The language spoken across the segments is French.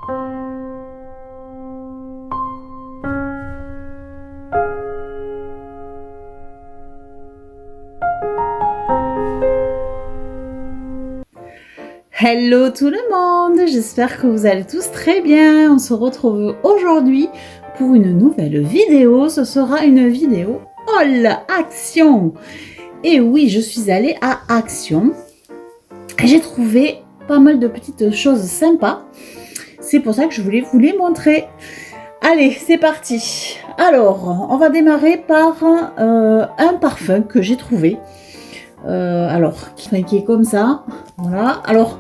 Hello tout le monde, j'espère que vous allez tous très bien. On se retrouve aujourd'hui pour une nouvelle vidéo. Ce sera une vidéo haul Action. Et oui, je suis allée à Action. J'ai trouvé pas mal de petites choses sympas. C'est pour ça que je voulais vous les montrer. Allez, c'est parti. Alors, on va démarrer par un parfum que j'ai trouvé. Qui est comme ça, voilà. Alors,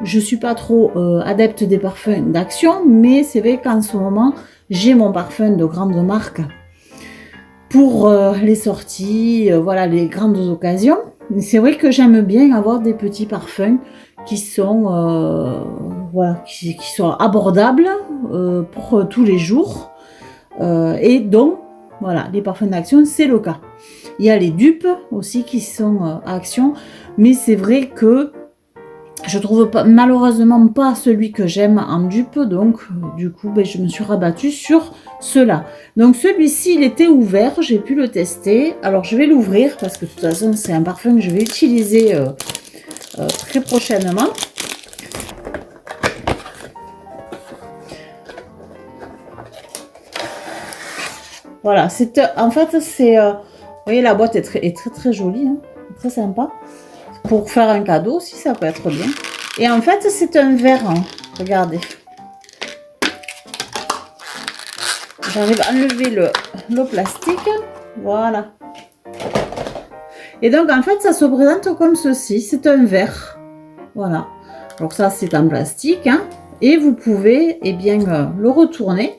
je suis pas trop adepte des parfums d'Action, mais c'est vrai qu'en ce moment, j'ai mon parfum de grande marque pour les sorties, voilà, les grandes occasions. Mais c'est vrai que j'aime bien avoir des petits parfums qui sont, voilà, qui sont abordables pour tous les jours. Et donc, voilà, les parfums d'Action, c'est le cas. Il y a les dupes aussi qui sont à Action, mais c'est vrai que je trouve pas, malheureusement pas celui que j'aime en dupe, donc du coup je me suis rabattue sur cela. Donc celui-ci il était ouvert, j'ai pu le tester. Alors je vais l'ouvrir parce que de toute façon c'est un parfum que je vais utiliser très prochainement. Voilà, c'est en fait c'est vous voyez, la boîte est très jolie, hein, très sympa. Pour faire un cadeau aussi, ça peut être bien. Et en fait, c'est un verre. Hein. Regardez. J'arrive à enlever le plastique. Voilà. Et donc, en fait, ça se présente comme ceci. C'est un verre. Voilà. Alors ça, c'est en plastique. Hein. Et vous pouvez, eh bien, le retourner.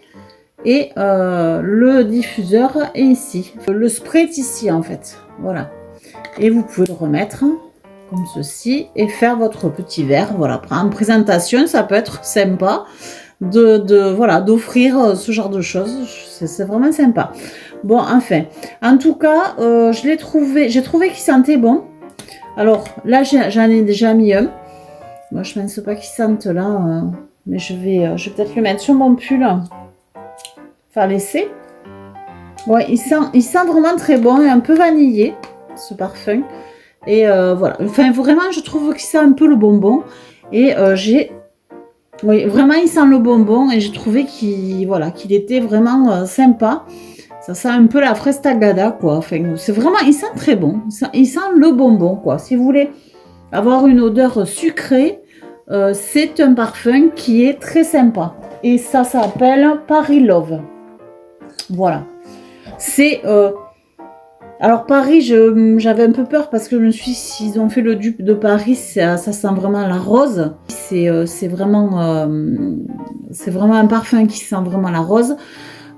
Et le diffuseur est ici. Le spray est ici en fait. Voilà. Et vous pouvez le remettre comme ceci et faire votre petit verre. Voilà. En présentation, ça peut être sympa voilà, d'offrir ce genre de choses. C'est vraiment sympa. Bon, enfin. En tout cas, j'ai trouvé qu'il sentait bon. Alors là, j'en ai déjà mis un. Moi, je ne pense pas qu'il sente là. Mais je vais peut-être le mettre sur mon pull. Faire l'essai. Ouais, il sent vraiment très bon et un peu vanillé, ce parfum. Et voilà. Enfin, vraiment, je trouve qu'il sent un peu le bonbon. Et oui, vraiment, il sent le bonbon. Et j'ai trouvé qu'il était vraiment sympa. Ça sent un peu la fraise tagada, quoi. Enfin, c'est vraiment, il sent très bon. Il sent le bonbon, quoi. Si vous voulez avoir une odeur sucrée, c'est un parfum qui est très sympa. Et ça s'appelle Paris Love. Voilà. C'est alors Paris, j'avais un peu peur parce que je me suis dit, s'ils ont fait le dupe de Paris, ça sent vraiment la rose. C'est vraiment un parfum qui sent vraiment la rose.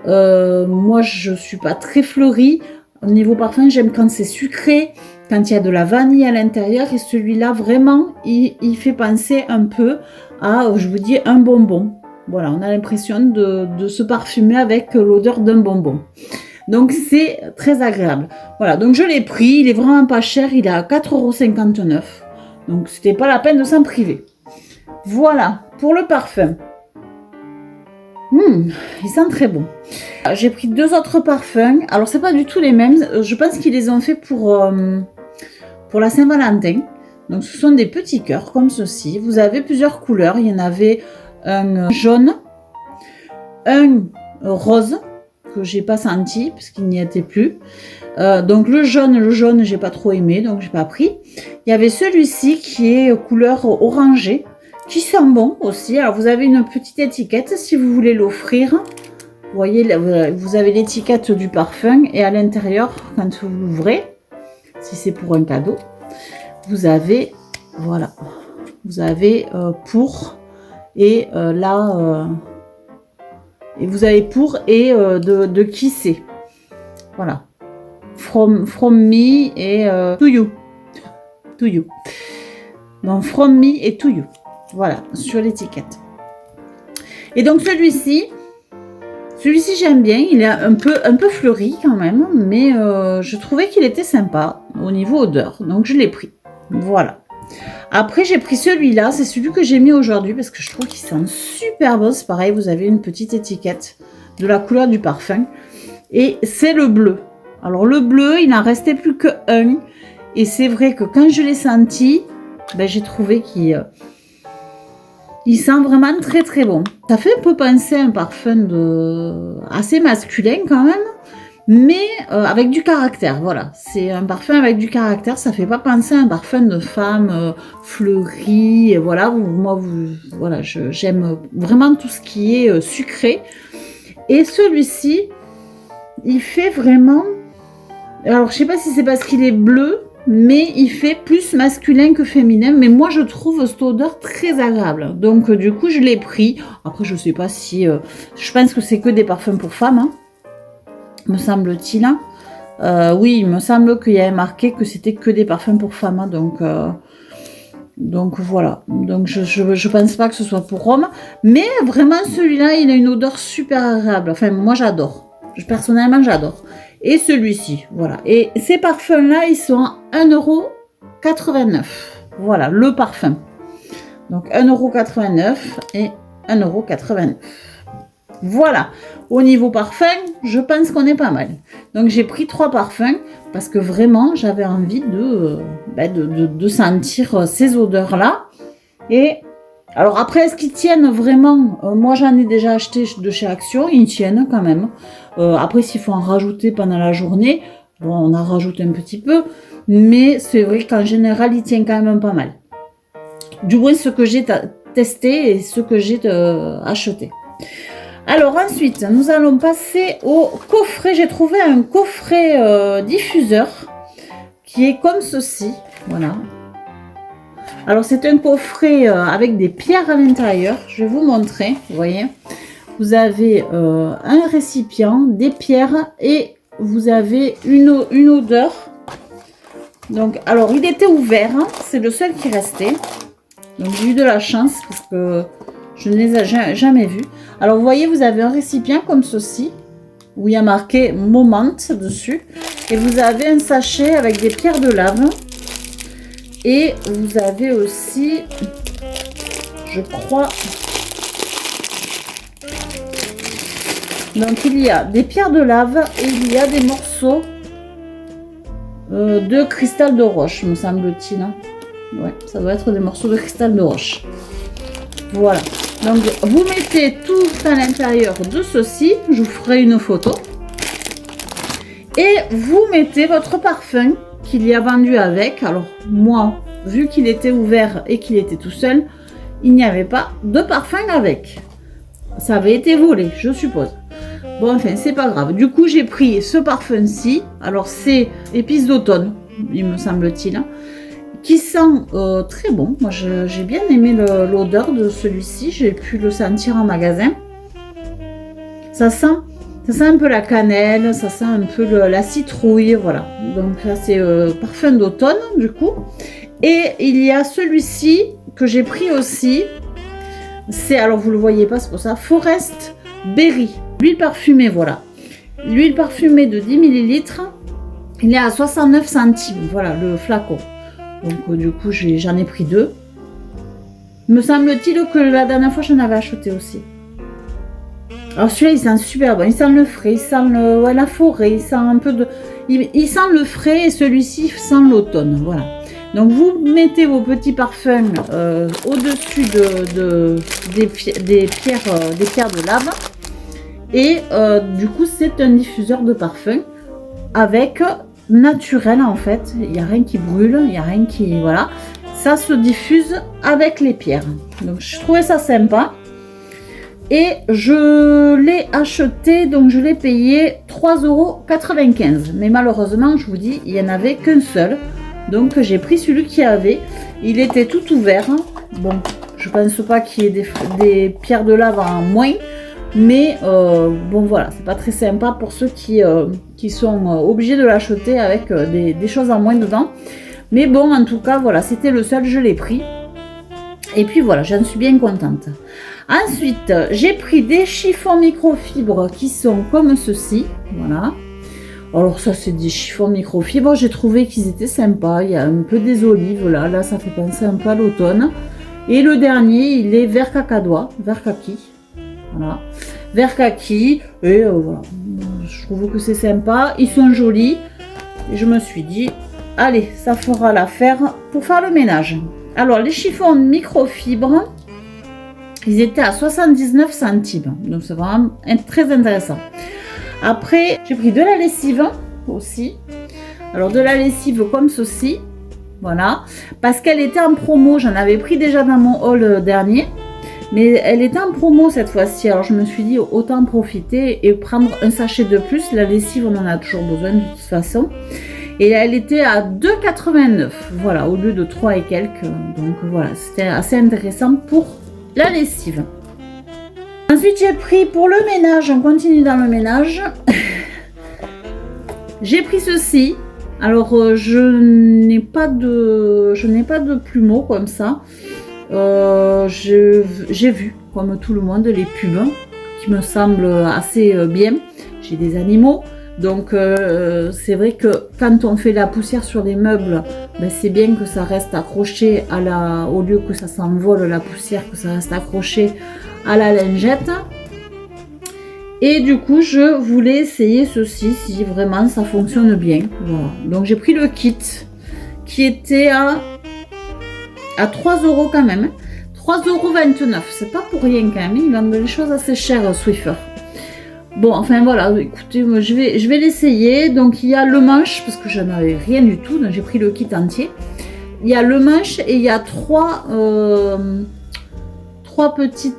Moi, je suis pas très fleurie. Au niveau parfum, j'aime quand c'est sucré, quand il y a de la vanille à l'intérieur. Et celui-là, vraiment, il fait penser un peu à, je vous dis, un bonbon. Voilà, on a l'impression de se parfumer avec l'odeur d'un bonbon. Donc, c'est très agréable. Voilà, donc je l'ai pris. Il est vraiment pas cher. Il est à 4,59 €. Donc, c'était pas la peine de s'en priver. Voilà, pour le parfum. Il sent très bon. J'ai pris 2 autres parfums. Alors, c'est pas du tout les mêmes. Je pense qu'ils les ont fait pour la Saint-Valentin. Donc, ce sont des petits cœurs comme ceci. Vous avez plusieurs couleurs. Il y en avait un jaune, un rose que j'ai pas senti parce qu'il n'y était plus. Donc le jaune, j'ai pas trop aimé, donc j'ai pas pris. Il y avait celui-ci qui est couleur orangée, qui sent bon aussi. Alors vous avez une petite étiquette si vous voulez l'offrir. Vous voyez, vous avez l'étiquette du parfum et à l'intérieur, quand vous l'ouvrez, si c'est pour un cadeau, vous avez, voilà, vous avez pour. Et là, et vous avez pour et de qui c'est. Voilà. From me et to you. To you. Donc, from me et to you. Voilà, sur l'étiquette. Et donc, celui-ci, j'aime bien. Il est un peu fleuri quand même. Mais je trouvais qu'il était sympa au niveau odeur. Donc, je l'ai pris. Voilà. Après, j'ai pris celui-là. C'est celui que j'ai mis aujourd'hui parce que je trouve qu'il sent super bon. C'est pareil, vous avez une petite étiquette de la couleur du parfum. Et c'est le bleu. Alors, le bleu, il n'en restait plus qu'un. Et c'est vrai que quand je l'ai senti, ben, j'ai trouvé qu'il sent vraiment très très bon. Ça fait un peu penser à un parfum assez masculin quand même. Mais avec du caractère, voilà. C'est un parfum avec du caractère, ça fait pas penser à un parfum de femme fleuri, et voilà. Voilà, j'aime vraiment tout ce qui est sucré. Et celui-ci, il fait vraiment... Alors, je sais pas si c'est parce qu'il est bleu, mais il fait plus masculin que féminin. Mais moi, je trouve cette odeur très agréable. Donc, du coup, je l'ai pris. Après, je sais pas si... je pense que c'est que des parfums pour femmes, hein. Me semble-t-il. Oui, il me semble qu'il y avait marqué que c'était que des parfums pour femmes. Hein, donc voilà. Donc je pense pas que ce soit pour hommes. Mais vraiment, celui-là, il a une odeur super agréable. Enfin, moi, j'adore. Personnellement, j'adore. Et celui-ci, voilà. Et ces parfums-là, ils sont à 1,89 €. Voilà, le parfum. Donc 1,89 € et 1,89 €. Voilà, au niveau parfum, je pense qu'on est pas mal. Donc j'ai pris 3 parfums parce que vraiment j'avais envie de sentir ces odeurs-là. Et alors après, est-ce qu'ils tiennent vraiment? Moi j'en ai déjà acheté de chez Action, ils tiennent quand même. Après s'il faut en rajouter pendant la journée, bon on en rajoute un petit peu, mais c'est vrai qu'en général ils tiennent quand même pas mal. Du moins ce que j'ai testé et ce que j'ai acheté. Alors ensuite, nous allons passer au coffret. J'ai trouvé un coffret diffuseur qui est comme ceci. Voilà. Alors c'est un coffret avec des pierres à l'intérieur. Je vais vous montrer. Vous voyez. Vous avez un récipient, des pierres et vous avez une odeur. Donc, alors il était ouvert. Hein, c'est le seul qui restait. Donc j'ai eu de la chance parce que je ne les ai jamais vus. Alors, vous voyez, vous avez un récipient comme ceci, où il y a marqué Moment dessus. Et vous avez un sachet avec des pierres de lave. Et vous avez aussi, je crois... Donc, il y a des pierres de lave et il y a des morceaux de cristal de roche, me semble-t-il. Hein. Ouais, ça doit être des morceaux de cristal de roche. Voilà. Donc, vous mettez tout à l'intérieur de ceci. Je vous ferai une photo. Et vous mettez votre parfum qu'il y a vendu avec. Alors, moi, vu qu'il était ouvert et qu'il était tout seul, il n'y avait pas de parfum avec. Ça avait été volé, je suppose. Bon, enfin, c'est pas grave. Du coup, j'ai pris ce parfum-ci. Alors, c'est épices d'automne, il me semble-t-il. Hein, qui sent très bon. Moi, j'ai bien aimé l'odeur de celui-ci. J'ai pu le sentir en magasin. Ça sent un peu la cannelle, ça sent un peu la citrouille, voilà. Donc là, c'est parfum d'automne, du coup. Et il y a celui-ci que j'ai pris aussi. C'est, alors vous le voyez pas, c'est pour ça, Forest Berry. L'huile parfumée, voilà. L'huile parfumée de 10 ml. Il est à 69 centimes, voilà, le flacon. Donc du coup, j'en ai pris 2. Me semble-t-il que la dernière fois, j'en avais acheté aussi. Alors celui-là, il sent super bon. Il sent le frais, il sent la forêt, il sent un peu de... Il sent le frais et celui-ci sent l'automne, voilà. Donc vous mettez vos petits parfums au-dessus des pierres de lave. Et du coup, c'est un diffuseur de parfum avec... naturel en fait, il n'y a rien qui brûle, il n'y a rien qui... voilà, ça se diffuse avec les pierres. Donc je trouvais ça sympa et je l'ai acheté, donc je l'ai payé 3,95 €. Mais malheureusement, je vous dis, il n'y en avait qu'un seul, donc j'ai pris celui qu'il y avait. Il était tout ouvert. Bon, je pense pas qu'il y ait des pierres de lave en moins. Mais bon voilà, c'est pas très sympa pour ceux qui sont obligés de l'acheter avec des choses en moins dedans. Mais bon, en tout cas, voilà, c'était le seul, je l'ai pris. Et puis voilà, j'en suis bien contente. Ensuite, j'ai pris des chiffons microfibres qui sont comme ceci. Voilà. Alors ça c'est des chiffons microfibres, j'ai trouvé qu'ils étaient sympas. Il y a un peu des olives là, ça fait penser un peu à l'automne. Et le dernier, il est vert cacadois, vert kaki. Voilà, vert kaki. Et voilà, je trouve que c'est sympa. Ils sont jolis. Et je me suis dit, allez, ça fera l'affaire pour faire le ménage. Alors les chiffons microfibres, ils étaient à 79 centimes. Donc c'est vraiment très intéressant. Après, j'ai pris de la lessive aussi. Alors de la lessive comme ceci. Voilà. Parce qu'elle était en promo. J'en avais pris déjà dans mon haul dernier. Mais elle était en promo cette fois-ci. Alors je me suis dit autant profiter et prendre un sachet de plus. La lessive, on en a toujours besoin de toute façon. Et elle était à 2,89. Voilà, au lieu de 3 et quelques. Donc voilà, c'était assez intéressant pour la lessive. Ensuite, j'ai pris pour le ménage, on continue dans le ménage. J'ai pris ceci. Alors, je n'ai pas de plumeau comme ça. J'ai vu, comme tout le monde, les pubs qui me semblent assez bien. J'ai des animaux. Donc, c'est vrai que quand on fait la poussière sur les meubles, ben, c'est bien que ça reste accroché au lieu que ça s'envole la poussière, que ça reste accroché à la lingette. Et du coup, je voulais essayer ceci, si vraiment ça fonctionne bien. Voilà. Donc, j'ai pris le kit qui était à 3 € quand même. 3,29 €. C'est pas pour rien quand même. Ils vendent des choses assez chères, Swiffer. Bon, enfin voilà, écoutez, moi, je vais l'essayer. Donc, il y a le manche, parce que je n'avais rien du tout. Donc, j'ai pris le kit entier. Il y a le manche et il y a trois petits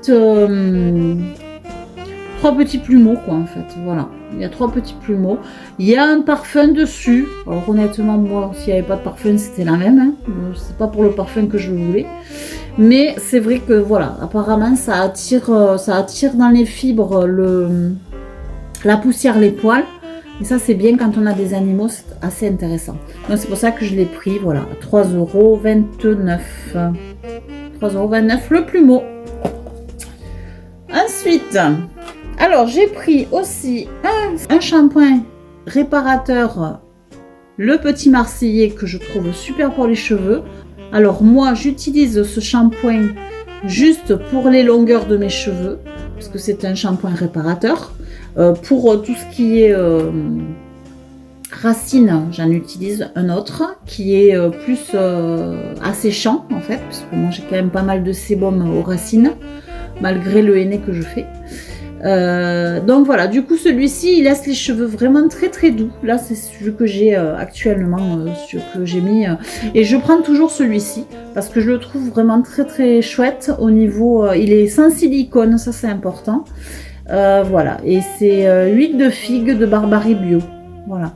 plumeaux, quoi, en fait. Voilà, il y a 3 petits plumeaux. Il y a un parfum dessus. Alors, honnêtement, moi, s'il n'y avait pas de parfum, c'était la même. Hein. C'est pas pour le parfum que je voulais. Mais c'est vrai que, voilà, apparemment, ça attire dans les fibres la poussière, les poils. Et ça, c'est bien quand on a des animaux, c'est assez intéressant. Donc, c'est pour ça que je l'ai pris, voilà, à 3,29 €. 3,29 € le plumeau. Ensuite, alors j'ai pris aussi un shampoing réparateur, le Petit Marseillais, que je trouve super pour les cheveux. Alors moi, j'utilise ce shampoing juste pour les longueurs de mes cheveux, parce que c'est un shampoing réparateur. Pour tout ce qui est racines, j'en utilise un autre qui est plus asséchant en fait, parce que moi j'ai quand même pas mal de sébum aux racines, malgré le henné que je fais. Donc voilà, du coup celui-ci il laisse les cheveux vraiment très très doux. Là c'est celui que j'ai actuellement, celui que j'ai mis, et je prends toujours celui-ci parce que je le trouve vraiment très très chouette au niveau, il est sans silicone, ça c'est important. Voilà, et c'est huile de figue de Barbarie bio. Voilà,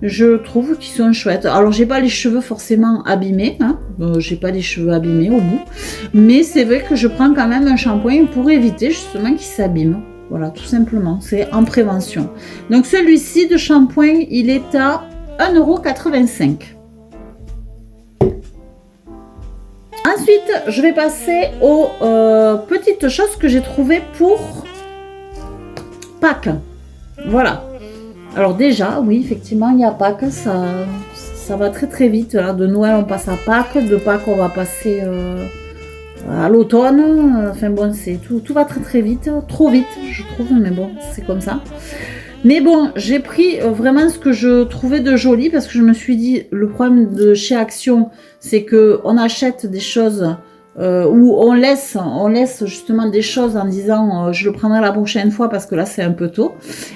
je trouve qu'ils sont chouettes. Alors j'ai pas les cheveux forcément abîmés, hein. J'ai pas les cheveux abîmés au bout, mais c'est vrai que je prends quand même un shampoing pour éviter justement qu'ils s'abîment. Voilà, tout simplement, c'est en prévention. Donc celui-ci de shampoing, il est à 1,85 €. Ensuite, je vais passer aux petites choses que j'ai trouvées pour Pâques. Voilà. Alors déjà, oui, effectivement, il y a Pâques, ça va très très vite. Là. De Noël, on passe à Pâques. De Pâques, on va passer à l'automne. Enfin bon, tout va très très vite. Trop vite, je trouve, mais bon, c'est comme ça. Mais bon, j'ai pris vraiment ce que je trouvais de joli parce que je me suis dit, le problème de chez Action, c'est qu'on achète des choses où on laisse justement des choses en disant je le prendrai la prochaine fois parce que là c'est un peu tôt,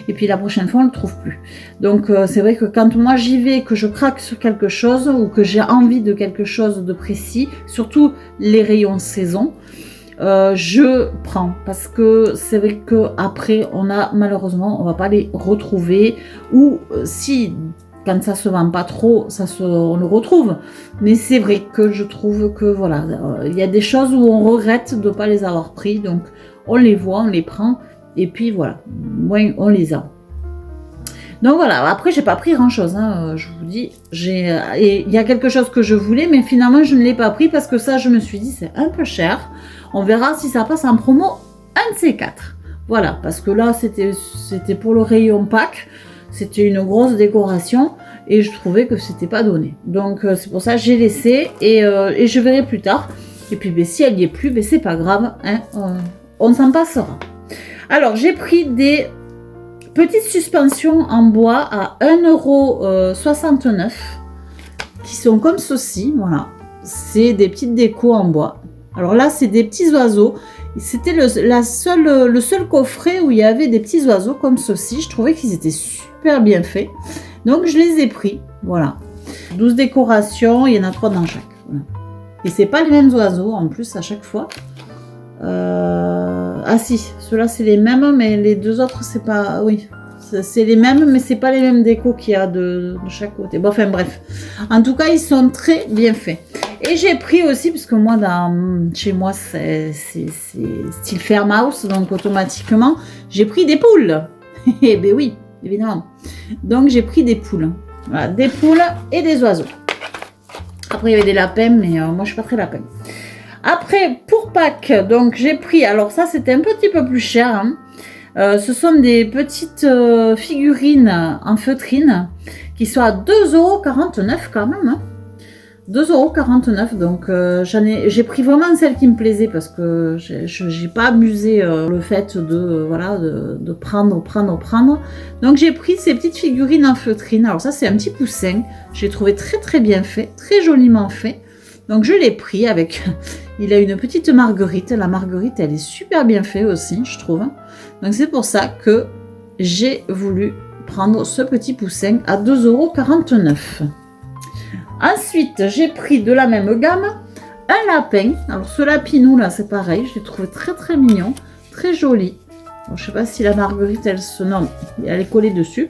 et puis la prochaine fois on le trouve plus. Donc c'est vrai que quand moi j'y vais, que je craque sur quelque chose ou que j'ai envie de quelque chose de précis, surtout les rayons saison, je prends parce que c'est vrai que après malheureusement on va pas les retrouver, ou si quand ça se vend pas trop, on le retrouve. Mais c'est vrai que je trouve que voilà, il y a des choses où on regrette de ne pas les avoir pris. Donc on les voit, on les prend, et puis voilà, moins on les a. Donc voilà, après j'ai pas pris grand chose, hein, je vous dis. Et il y a quelque chose que je voulais, mais finalement je ne l'ai pas pris parce que ça, je me suis dit c'est un peu cher. On verra si ça passe en promo, un de ces 4. Voilà, parce que là c'était pour le rayon Pâques. C'était une grosse décoration et je trouvais que c'était pas donné. Donc c'est pour ça que j'ai laissé et je verrai plus tard. Et puis ben, si elle n'y est plus, ben, c'est pas grave, hein, on s'en passera. Alors j'ai pris des petites suspensions en bois à 1,69 € qui sont comme ceci, voilà. C'est des petites décos en bois. Alors là, c'est des petits oiseaux. C'était le seul coffret où il y avait des petits oiseaux comme ceci. Je trouvais qu'ils étaient super bien faits. Donc, je les ai pris. Voilà. 12 décorations, il y en a 3 dans chaque. Voilà. Et c'est pas les mêmes oiseaux en plus à chaque fois. Ah si, ceux-là c'est les mêmes, mais les deux autres c'est pas... Oui, c'est les mêmes, mais c'est pas les mêmes décos qu'il y a de chaque côté. Bon, enfin bref. En tout cas, ils sont très bien faits. Et j'ai pris aussi, parce que moi, chez moi, c'est style farmhouse, donc automatiquement, j'ai pris des poules. Eh ben oui, évidemment. Donc j'ai pris des poules. Voilà, des poules et des oiseaux. Après, il y avait des lapins, mais moi, je suis pas très lapin. Après, pour Pâques, donc j'ai pris, alors ça, c'était un petit peu plus cher, hein. Ce sont des petites figurines en feutrine qui sont à 2,49 € quand même. Hein. 2,49 €. Donc j'ai pris vraiment celle qui me plaisait parce que j'ai pas abusé le fait de prendre. Donc j'ai pris ces petites figurines en feutrine. Alors ça c'est un petit poussin. J'ai trouvé très très bien fait, très joliment fait. Donc je l'ai pris avec... Il a une petite marguerite. La marguerite, elle est super bien faite aussi, je trouve. Donc c'est pour ça que j'ai voulu prendre ce petit poussin à 2,49 €. Ensuite, j'ai pris de la même gamme un lapin. Alors ce lapinou là, c'est pareil. Je l'ai trouvé très très mignon, très joli. Alors, je sais pas si la marguerite, elle est collée dessus.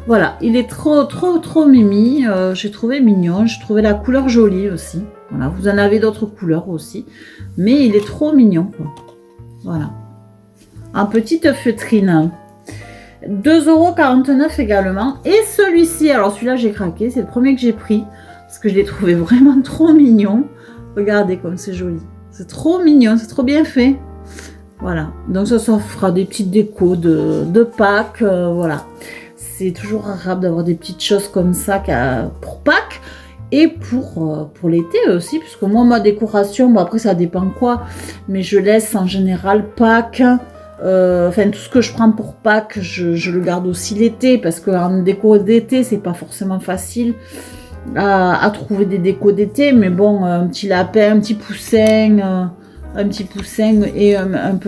Voilà, il est trop mimi. J'ai trouvé mignon. J'ai trouvé la couleur jolie aussi. Voilà, vous en avez d'autres couleurs aussi, mais il est trop mignon, quoi. Voilà, en petite feutrine. 2,49 € également. Et celui-ci, alors celui-là j'ai craqué, c'est le premier que j'ai pris parce que je l'ai trouvé vraiment trop mignon. Regardez comme c'est joli, c'est trop mignon, c'est trop bien fait. Voilà, donc ça fera des petites décos de Pâques. Voilà, c'est toujours agréable d'avoir des petites choses comme ça pour Pâques. Et pour l'été aussi, puisque moi, ma décoration, bon après ça dépend quoi, mais je laisse en général Pâques, enfin tout ce que je prends pour Pâques, je le garde aussi l'été, parce qu'en déco d'été, c'est pas forcément facile à trouver des décos d'été, mais bon, un petit lapin, un petit poussin et une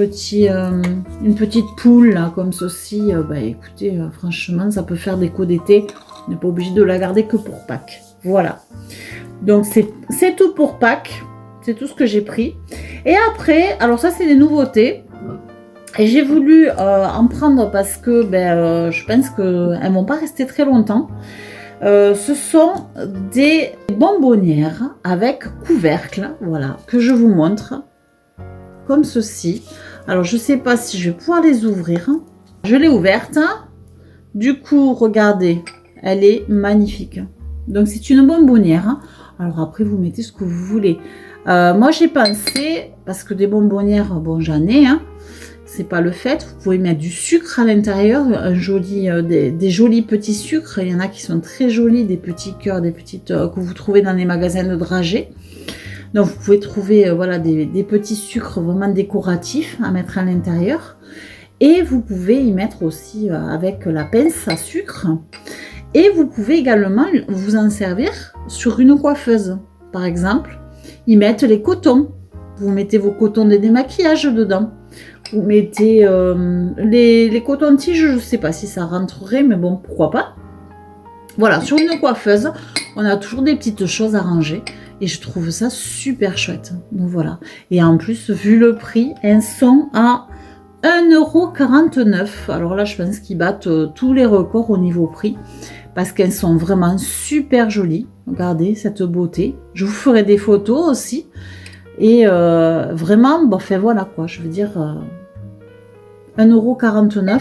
petite poule, là, comme ceci, bah écoutez, franchement, ça peut faire déco d'été, on n'est pas obligé de la garder que pour Pâques. Voilà, donc c'est tout pour Pâques, c'est tout ce que j'ai pris. Et après, alors ça c'est des nouveautés, et j'ai voulu en prendre parce que je pense qu'elles vont pas rester très longtemps. Ce sont des bonbonnières avec couvercle, voilà, que je vous montre, comme ceci. Alors je sais pas si je vais pouvoir les ouvrir, je l'ai ouverte, du coup regardez, elle est magnifique. Donc c'est une bonbonnière. Alors après vous mettez ce que vous voulez. Moi j'ai pensé, parce que des bonbonnières, bon j'en ai, hein, c'est pas le fait. Vous pouvez mettre du sucre à l'intérieur, des jolis petits sucres. Il y en a qui sont très jolis, des petits cœurs, des petites que vous trouvez dans les magasins de dragées. Donc vous pouvez trouver voilà, des petits sucres vraiment décoratifs à mettre à l'intérieur. Et vous pouvez y mettre aussi avec la pince à sucre. Et vous pouvez également vous en servir sur une coiffeuse. Par exemple, y mettre les cotons. Vous mettez vos cotons de démaquillage dedans. Vous mettez les cotons-tiges, je ne sais pas si ça rentrerait, mais bon, pourquoi pas. Voilà, sur une coiffeuse, on a toujours des petites choses à ranger. Et je trouve ça super chouette. Donc voilà. Et en plus, vu le prix, elles sont à 1,49 €. Alors là, je pense qu'ils battent tous les records au niveau prix. Parce qu'elles sont vraiment super jolies. Regardez cette beauté. Je vous ferai des photos aussi. Et vraiment, bon, enfin voilà quoi. Je veux dire, 1,49 €.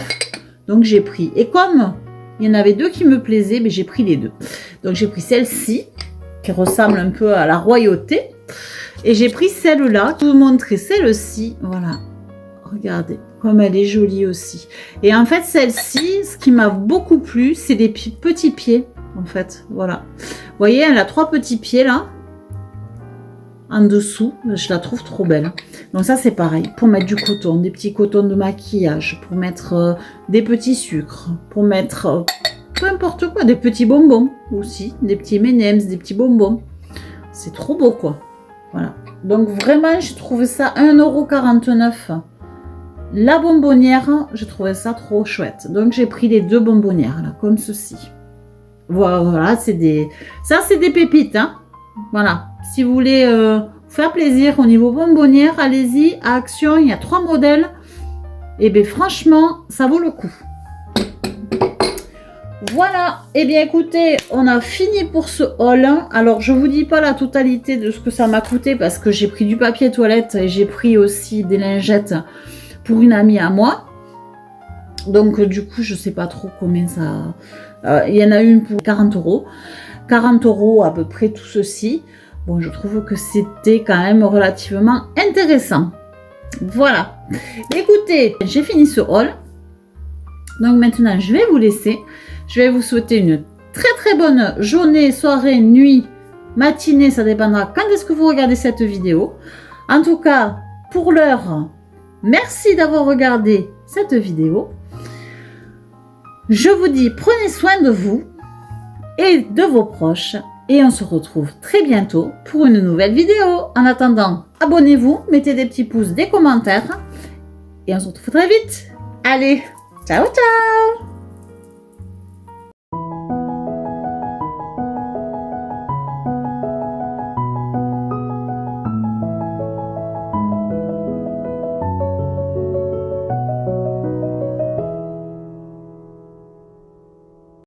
Donc j'ai pris. Et comme il y en avait deux qui me plaisaient, mais j'ai pris les deux. Donc j'ai pris celle-ci, qui ressemble un peu à la royauté. Et j'ai pris celle-là. Je vais vous montrer celle-ci. Voilà. regardez, comme elle est jolie aussi. Et en fait, celle-ci, ce qui m'a beaucoup plu, c'est des petits pieds, en fait. Voilà. Vous voyez, elle a 3 petits pieds, là. En dessous, je la trouve trop belle. Donc ça, c'est pareil. Pour mettre du coton, des petits cotons de maquillage, pour mettre des petits sucres, pour mettre peu importe quoi, des petits bonbons aussi, des petits M&M's, des petits bonbons. C'est trop beau, quoi. Voilà. Donc vraiment, j'ai trouvé ça 1,49 €. La bonbonnière, j'ai trouvé ça trop chouette. Donc j'ai pris les 2 bonbonnières, là, comme ceci. Voilà, c'est des pépites, hein. Voilà. Si vous voulez faire plaisir au niveau bonbonnière, allez-y, à Action, il y a 3 modèles. Et bien franchement, ça vaut le coup. Voilà, et bien écoutez, on a fini pour ce haul. Alors je vous dis pas la totalité de ce que ça m'a coûté parce que j'ai pris du papier toilette et j'ai pris aussi des lingettes pour une amie à moi. Donc du coup, je sais pas trop combien ça... il y en a une pour 40 €. 40 € à peu près tout ceci. Bon, je trouve que c'était quand même relativement intéressant. Voilà. Écoutez, j'ai fini ce haul. Donc maintenant, je vais vous laisser. Je vais vous souhaiter une très bonne journée, soirée, nuit, matinée. Ça dépendra quand est-ce que vous regardez cette vidéo. En tout cas, pour l'heure, merci d'avoir regardé cette vidéo. Je vous dis, prenez soin de vous et de vos proches. Et on se retrouve très bientôt pour une nouvelle vidéo. En attendant, abonnez-vous, mettez des petits pouces, des commentaires. Et on se retrouve très vite. Allez, ciao ciao!